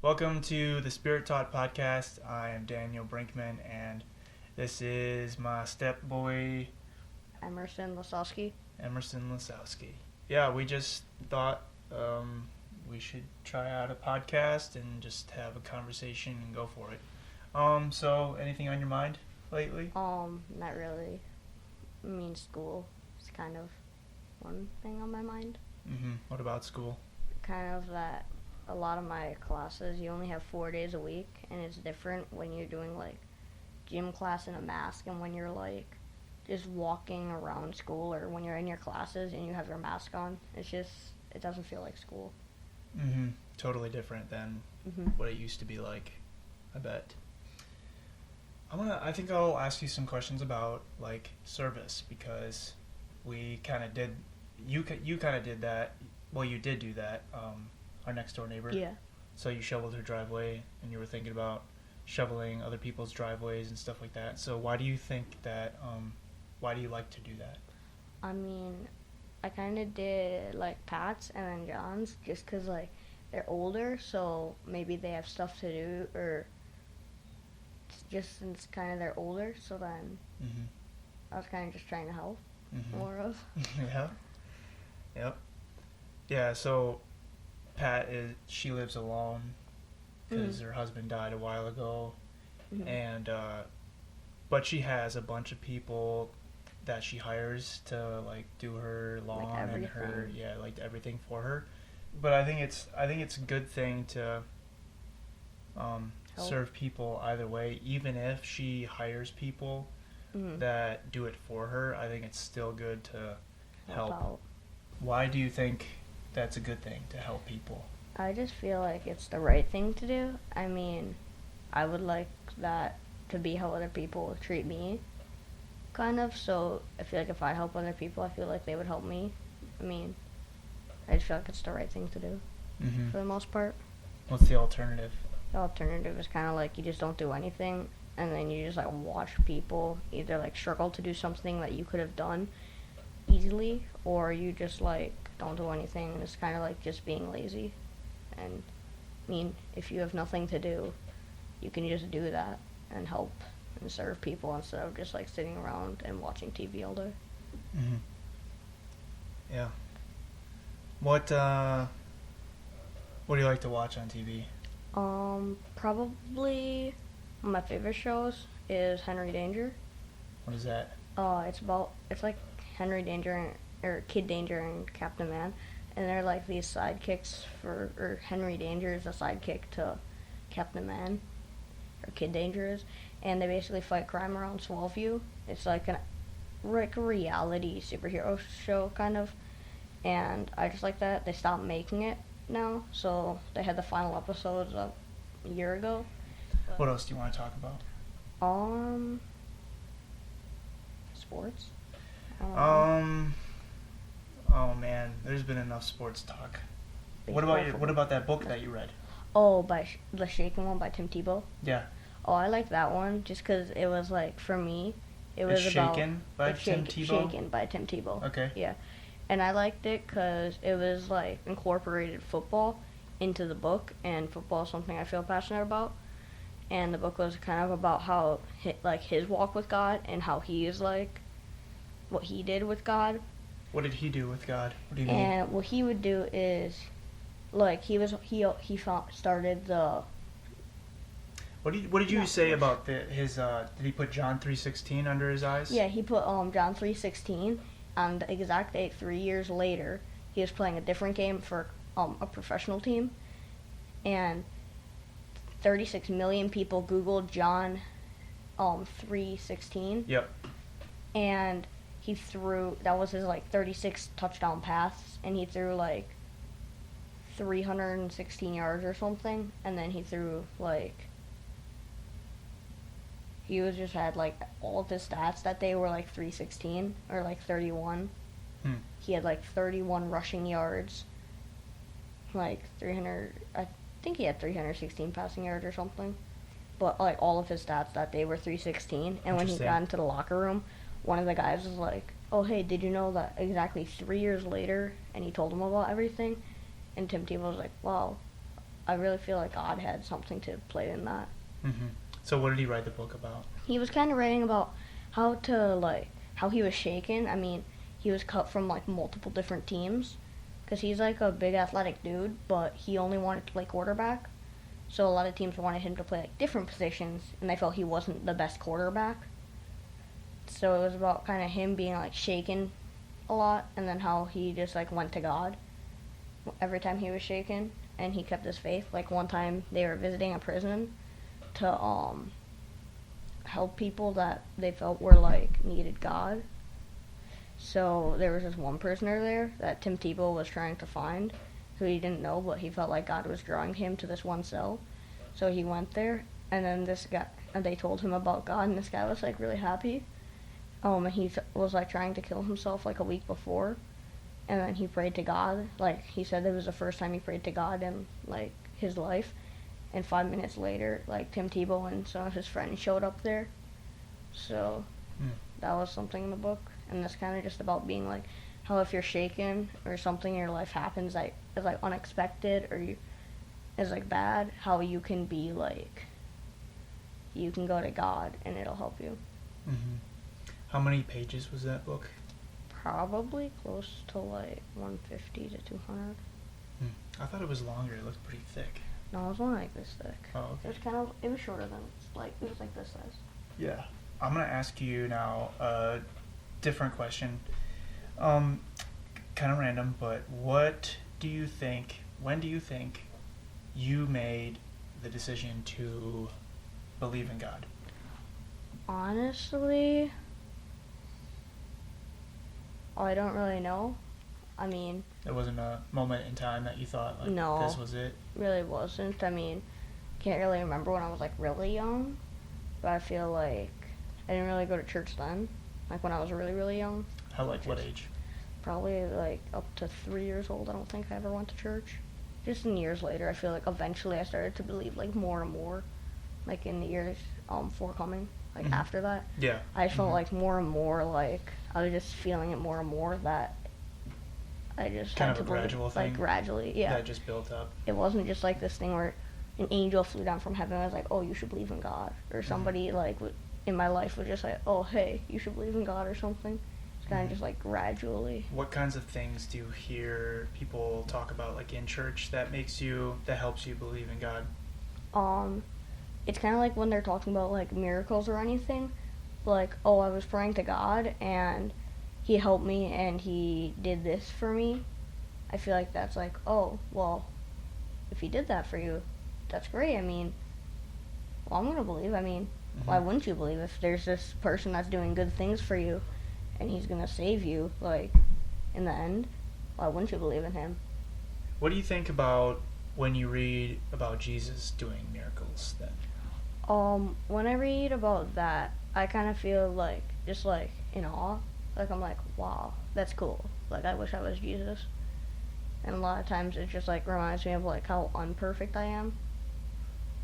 Welcome to the Spirit Taught Podcast. I am Daniel Brinkman, and this is my stepboy, Emerson. Lasowski. Yeah, we just thought we should try out a podcast and just have a conversation and go for it. So anything on your mind lately? Not really. I mean, school is kind of one thing on my mind. What about school? Kind of that a lot of my classes, you only have 4 days a week, and it's different when you're doing, like, gym class in a mask and when you're, like, just walking around school, or when you're in your classes and you have your mask on. It's just, it doesn't feel like school. Totally different than what it used to be like, I bet. I think I'll ask you some questions about, like, service, because we kind of did, you kind of did that. Well, you did do that, our next door neighbor. Yeah. So you shoveled her driveway, and you were thinking about shoveling other people's driveways and stuff like that. So why do you think that, why do you like to do that? I mean, I kind of did, like, Pat's and then John's just because, like, they're older, so maybe they have stuff to do, or just since kind of they're older, so then I was kind of just trying to help more of. Yeah. Yep. Yeah, so Pat she lives alone because her husband died a while ago, and but she has a bunch of people that she hires to, like, do her lawn, like, and her like everything for her. But I think it's a good thing to serve people either way, even if she hires people that do it for her. I think it's still good to help out. Why do you think that's a good thing, to help people? I just feel like it's the right thing to do. I mean, I would like that to be how other people treat me, kind of. So I feel like if I help other people, I feel like they would help me. I mean, I just feel like it's the right thing to do for the most part. What's the alternative? The alternative is kind of like you just don't do anything, and then you just, like, watch people either, like, struggle to do something that you could have done easily, or you just, like, don't do anything, and it's kind of like just being lazy. And I mean, if you have nothing to do, you can just do that and help and serve people instead of just, like, sitting around and watching TV all day. Yeah. What do you like to watch on TV? Probably one of my favorite shows is Henry Danger. What is that? It's like Henry Danger or Kid Danger and Captain Man, and they're like these sidekicks or Henry Danger is a sidekick to Captain Man, or Kid Danger is, and they basically fight crime around Swellview. It's like a reality superhero show, kind of, and I just like that. They stopped making it now, so they had the final episodes a year ago. What else do you want to talk about? Sports. Oh man, there's been enough sports talk. What about that book that you read? Oh, the Shaken one by Tim Tebow. Yeah. Oh, I like that one just because it was, like, for me, it was Shaken by Tim Tebow. Shaken by Tim Tebow. Okay. Yeah, and I liked it because it was, like, incorporated football into the book, and football is something I feel passionate about. And the book was kind of about how his walk with God and how he is, like, what he did with God. What did he do with God? What do you mean? And what he would do is, like, he started the. What did you say about his? Did he put John 3:16 under his eyes? Yeah, he put John 3:16, and the exact date 3 years later, he was playing a different game for a professional team, and 36 million people Googled John 3:16. Yep. And he threw, that was his, like, 36 touchdown pass, and he threw, like, 316 yards or something, and then he threw, like, he was just had, like, all of his stats that day were, like, 316, or, like, 31. He had, like, 31 rushing yards, like, I think he had 316 passing yards or something, but, like, all of his stats that day were 316, and when he got into the locker room, one of the guys was like, oh, hey, did you know that exactly 3 years later, and he told him about everything, and Tim Tebow was like, wow, I really feel like God had something to play in that. Mm-hmm. So what did he write the book about? He was kind of writing about how he was shaken. I mean, he was cut from like multiple different teams because he's like a big athletic dude, but he only wanted to play quarterback. So a lot of teams wanted him to play like different positions, and they felt he wasn't the best quarterback. So it was about kind of him being like shaken a lot, and then how he just like went to God every time he was shaken, and he kept his faith. Like one time they were visiting a prison to help people that they felt were like needed God. So there was this one prisoner there that Tim Tebow was trying to find, who he didn't know, but he felt like God was drawing him to this one cell. So he went there, and then they told him about God, and this guy was like really happy. And he was like trying to kill himself like a week before, and then he prayed to God. Like he said, it was the first time he prayed to God in like his life. And 5 minutes later, like Tim Tebow and some of his friends showed up there. So that was something in the book, and that's kind of just about being like how if you're shaken or something in your life happens that is like unexpected or is like bad, how you can be like you can go to God and it'll help you. Mm-hmm. How many pages was that book? Probably close to like 150 to 200. I thought it was longer. It looked pretty thick. No, it was only like this thick. Oh, okay. It was shorter than it was like this size. Yeah. I'm gonna ask you now a different question. Kind of random, but when do you think you made the decision to believe in God? Honestly, I don't really know. I mean, there wasn't a moment in time that you thought like no, this was it? Really wasn't. I mean, can't really remember when I was like really young, but I feel like I didn't really go to church then. Like when I was really, really young. How, like what age? Probably like up to 3 years old. I don't think I ever went to church. Just in years later, I feel like eventually I started to believe like more and more, like in the years forthcoming. Like after that, yeah, I felt like more and more like I was just feeling it more and more that I just kind had of to a gradual thing. Like gradually, yeah. That just built up. It wasn't just like this thing where an angel flew down from heaven and was like, "Oh, you should believe in God," or somebody like in my life was just like, "Oh, hey, you should believe in God," or something. It's kind of just like gradually. What kinds of things do you hear people talk about like in church that helps you believe in God? It's kind of like when they're talking about like miracles or anything, like, "Oh, I was praying to God and He helped me and He did this for me." I feel like that's like, oh, well, if He did that for you, that's great. I mean, well, I'm gonna believe. I mean, why wouldn't you believe if there's this person that's doing good things for you and He's gonna save you, like, in the end? Why wouldn't you believe in Him? What do you think about when you read about Jesus doing miracles then? When I read about that, I kind of feel like, just like, in awe. Like, I'm like, wow, that's cool. Like, I wish I was Jesus. And a lot of times it just, like, reminds me of, like, how unperfect I am.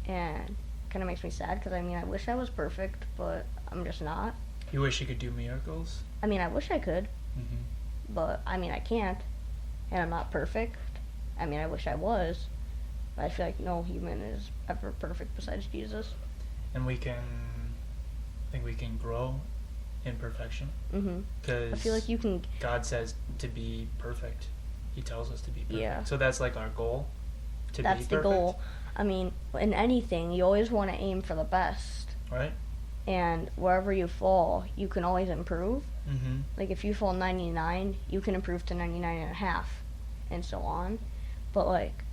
And kind of makes me sad, because, I mean, I wish I was perfect, but I'm just not. You wish you could do miracles? I mean, I wish I could. But, I mean, I can't. And I'm not perfect. I mean, I wish I was. But I feel like no human is ever perfect besides Jesus. And I think we can grow in perfection. Because I feel like you can. God says to be perfect. He tells us to be perfect. Yeah. So that's like our goal. That's the goal. I mean, in anything, you always want to aim for the best. Right. And wherever you fall, you can always improve. Like if you fall 99, you can improve to 99 and a half, and so on. But like,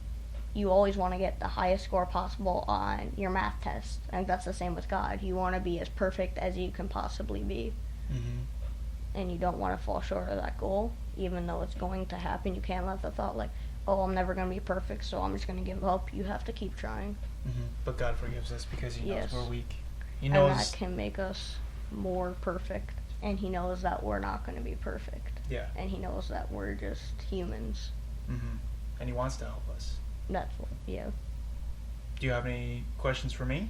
you always want to get the highest score possible on your math test. I think that's the same with God. You want to be as perfect as you can possibly be. And you don't want to fall short of that goal, even though it's going to happen. You can't let the thought like, oh, I'm never going to be perfect, so I'm just going to give up. You have to keep trying. But God forgives us because He knows we're weak. He knows, and that can make us more perfect. And He knows that we're not going to be perfect. Yeah. And He knows that we're just humans. And He wants to help us. That's what, yeah. Do you have any questions for me?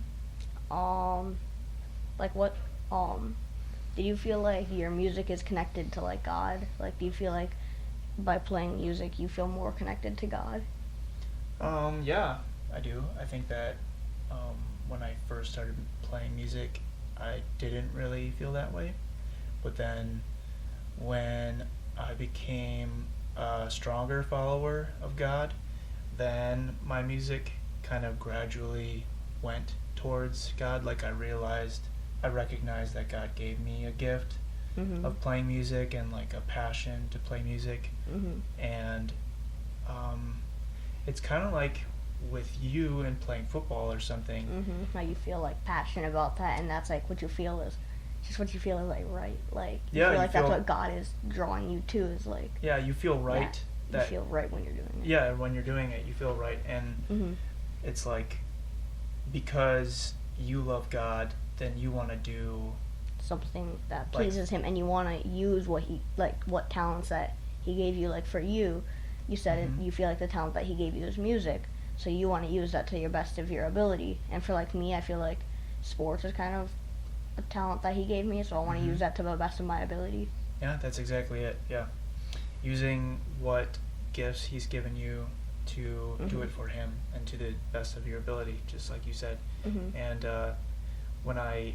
Like what, do you feel like your music is connected to, like, God? Like, do you feel like by playing music you feel more connected to God? Yeah. I do. I think that when I first started playing music, I didn't really feel that way. But then when I became a stronger follower of God, then my music kind of gradually went towards God. Like I recognized that God gave me a gift of playing music and like a passion to play music. And it's kind of like with you and playing football or something. How you feel like passionate about that, and that's like what you feel is just what you feel is like right. Like you Yeah, feel you like feel- that's what God is drawing you to, is like Yeah, you feel right. you feel right when you're doing it. Yeah, when you're doing it, you feel right. And it's like because you love God, then you want to do Something that Like- pleases him, and you want to use what talents that he gave you. Like for you said it, you feel like the talent that he gave you is music, so you want to use that to your best of your ability. And for like me, I feel like sports is kind of a talent that he gave me, so I want to use that to the best of my ability. Yeah, that's exactly it. Yeah. Using what gifts he's given you to do it for him and to the best of your ability, just like you said. And when I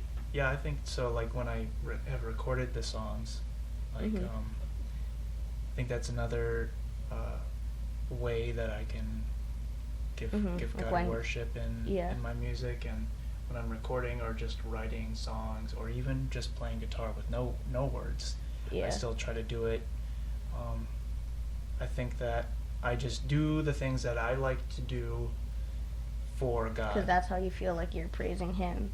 think so, like when I have recorded the songs, like I think that's another way that I can give Like God when- worship in my music. And when I'm recording or just writing songs or even just playing guitar with no words, I still try to do it. I think that I just do the things that I like to do for God. Because that's how you feel like you're praising him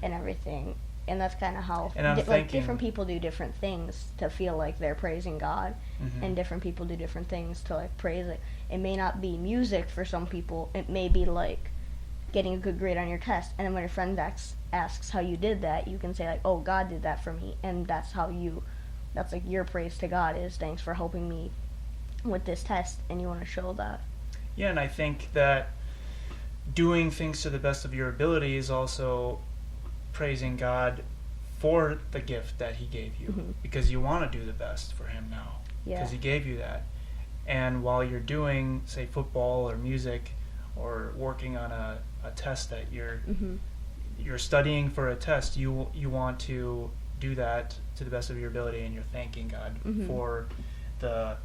and everything. And that's kind of how And I'm like thinking- different people do different things to feel like they're praising God, and different people do different things to like praise it. It may not be music for some people. It may be like getting a good grade on your test, and then when your friend asks how you did that, you can say like, "Oh, God did that for me," and that's like your praise to God is thanks for helping me with this test, and you want to show that. Yeah, and I think that doing things to the best of your ability is also praising God for the gift that he gave you, because you want to do the best for him now, because he gave you that. And while you're doing, say, football or music or working on a test that you're studying for a test, you want to do that to the best of your ability, and you're thanking God for the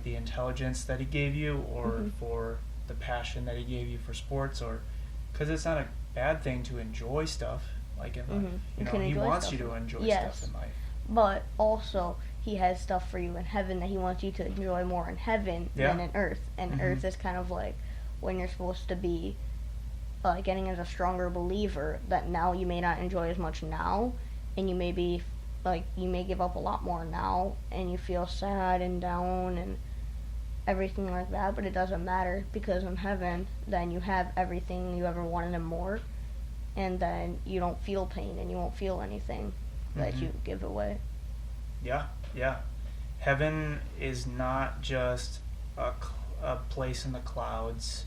intelligence that he gave you, or for the passion that he gave you for sports, or because it's not a bad thing to enjoy stuff like in life. You know, he wants you to enjoy stuff in life. But also, he has stuff for you in heaven that he wants you to enjoy more in heaven than in earth. And earth is kind of like when you're supposed to be getting as a stronger believer, that now you may not enjoy as much now, and you may be like, you may give up a lot more now, and you feel sad and down and everything like that, but it doesn't matter, because in heaven, then you have everything you ever wanted and more, and then you don't feel pain and you won't feel anything that you give away. Yeah. Heaven is not just a place in the clouds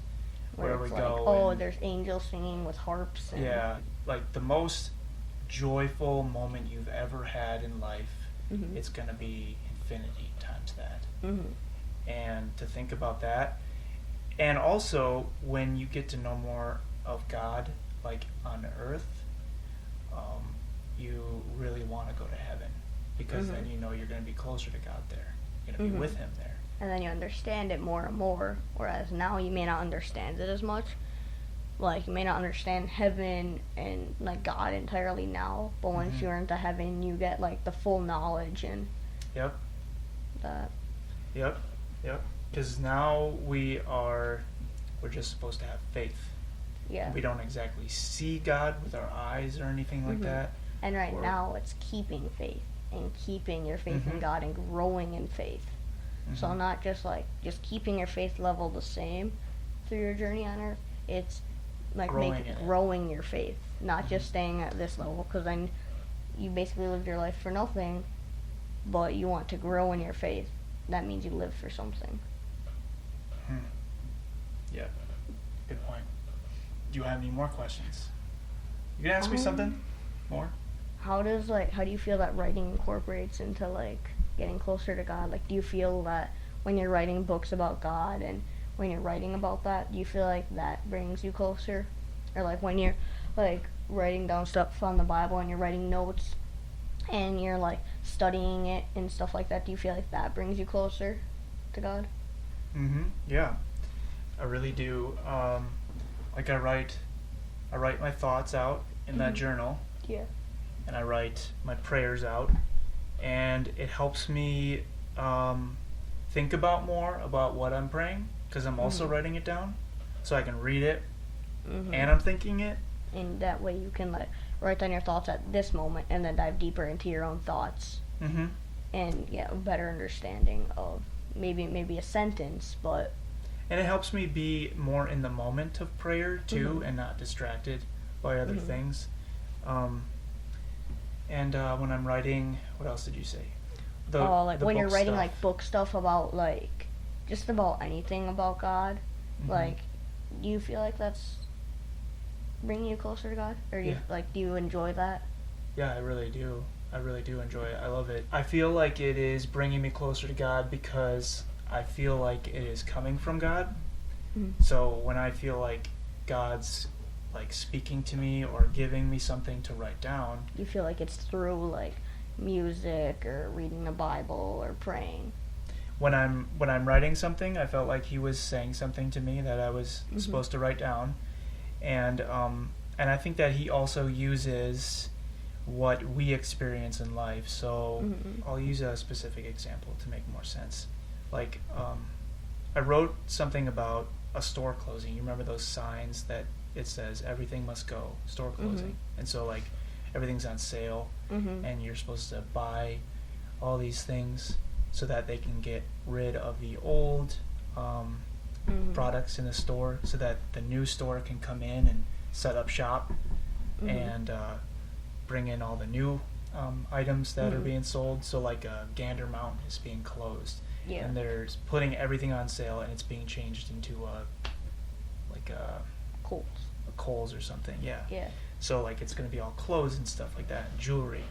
where we it's go. like, and, there's angels singing with harps. And like the most joyful moment you've ever had in life, it's going to be infinity times that. And to think about that, and also when you get to know more of God, like on earth, you really want to go to heaven, because then you know you're going to be closer to God there. You're going to be with him there. And then you understand it more and more, whereas now you may not understand it as much. Like, you may not understand heaven and, like, God entirely now, but once you're into heaven, you get, like, the full knowledge and that. Yep. Because now we're just supposed to have faith. Yeah. We don't exactly see God with our eyes or anything like that. And now it's keeping faith and keeping your faith in God and growing in faith. So not just just keeping your faith level the same through your journey on earth. It's like growing your faith, not just staying at this level, because then you basically lived your life for nothing, but you want to grow in your faith. That means you live for something. Yeah, good point. Do you have any more questions? You can ask me something more. How do you feel that writing incorporates into like getting closer to God? Like, do you feel that when you're writing books about God and when you're writing about that, do you feel like that brings you closer? Or like when you're like writing down stuff on the Bible and you're writing notes and you're like studying it and stuff like that, do you feel like that brings you closer to God? Yeah, I really do. Like I write my thoughts out in that journal. Yeah. And I write my prayers out, and it helps me think about more about what I'm praying, because I'm also writing it down, so I can read it and I'm thinking it. And that way you can like write down your thoughts at this moment and then dive deeper into your own thoughts and get a better understanding of maybe a sentence, but. And it helps me be more in the moment of prayer too, and not distracted by other things. And when I'm writing, what else did you say? Like when you're writing stuff. like book stuff about like just about anything about God, like do you feel like that's bringing you closer to God, or do you enjoy that? Yeah, I really do. I really do enjoy it. I love it. I feel like it is bringing me closer to God because I feel like it is coming from God. So when I feel like God's like speaking to me or giving me something to write down, you feel like it's through like music or reading the Bible or praying. When I'm writing something, I felt like he was saying something to me that I was supposed to write down, and I think that he also uses what we experience in life. So I'll use a specific example to make more sense. Like I wrote something about a store closing. You remember those signs that it says everything must go, store closing, and so like everything's on sale, and you're supposed to buy all these things so that they can get rid of the old products in the store, so that the new store can come in and set up shop and bring in all the new items that are being sold. So like Gander Mountain is being closed, and they're putting everything on sale, and it's being changed into Kohl's or something. Yeah. So like it's going to be all clothes and stuff like that, and jewelry.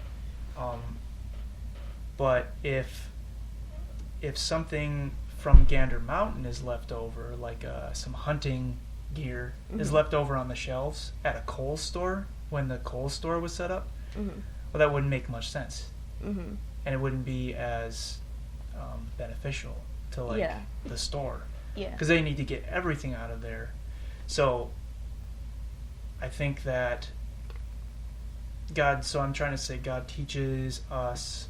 But if something from Gander Mountain is left over, like some hunting gear is left over on the shelves at a Kohl's store when the Kohl's store was set up, well, that wouldn't make much sense, and it wouldn't be as beneficial to like the store, because they need to get everything out of there. So I think that I'm trying to say God teaches us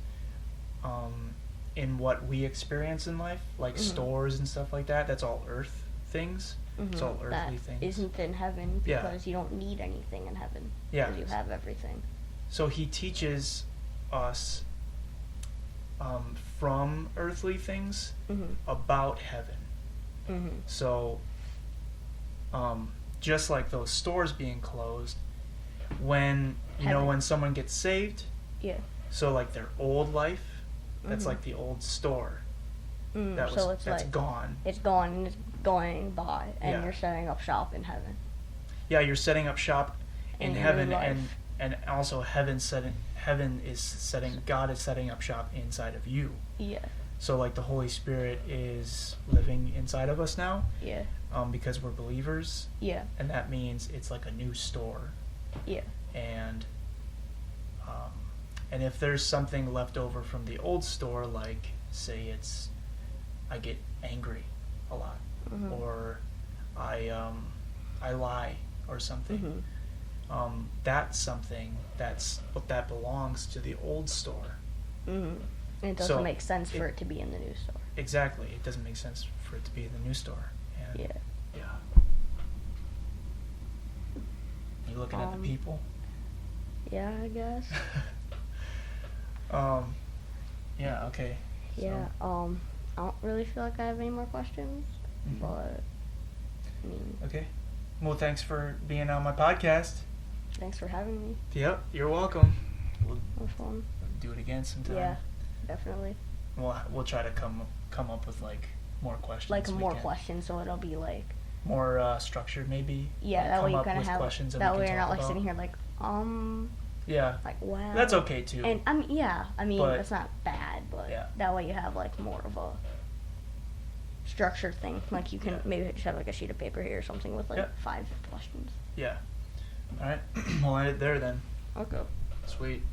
in what we experience in life, like stores and stuff like that. That's all earth things. It's all earthly things. Isn't in heaven, because you don't need anything in heaven. Because you have everything. So he teaches us from earthly things about heaven. So just like those stores being closed, when when someone gets saved, so like their old life, that's like the old store. That's gone. It's gone and it's going by, and you're setting up shop in heaven. Yeah, you're setting up shop in heaven, and also God is setting up shop inside of you. Yeah. So like the Holy Spirit is living inside of us now. Yeah. Because we're believers. Yeah. And that means it's like a new store. Yeah. And if there's something left over from the old store, like say I get angry a lot, or I lie or something, that's something that belongs to the old store. And it doesn't make sense for it to be in the new store. Exactly, it doesn't make sense for it to be in the new store. And yeah. You looking at the people? Yeah, I guess. Yeah, okay. Yeah, I don't really feel like I have any more questions, but I mean... Okay. Well, thanks for being on my podcast. Thanks for having me. Yep, you're welcome. It was fun. Do it again sometime. Yeah, definitely. We'll try to come up with like more questions. Like more questions, so it'll be like more structured, maybe. Yeah, that way you kind of have questions that way you're not like sitting here like Yeah. Like wow. That's okay too. And I mean, it's not bad, but that way you have like more of a structured thing. Like you can maybe just have like a sheet of paper here or something with like 5 questions. Yeah. All right. We'll end it there then. Okay. Sweet.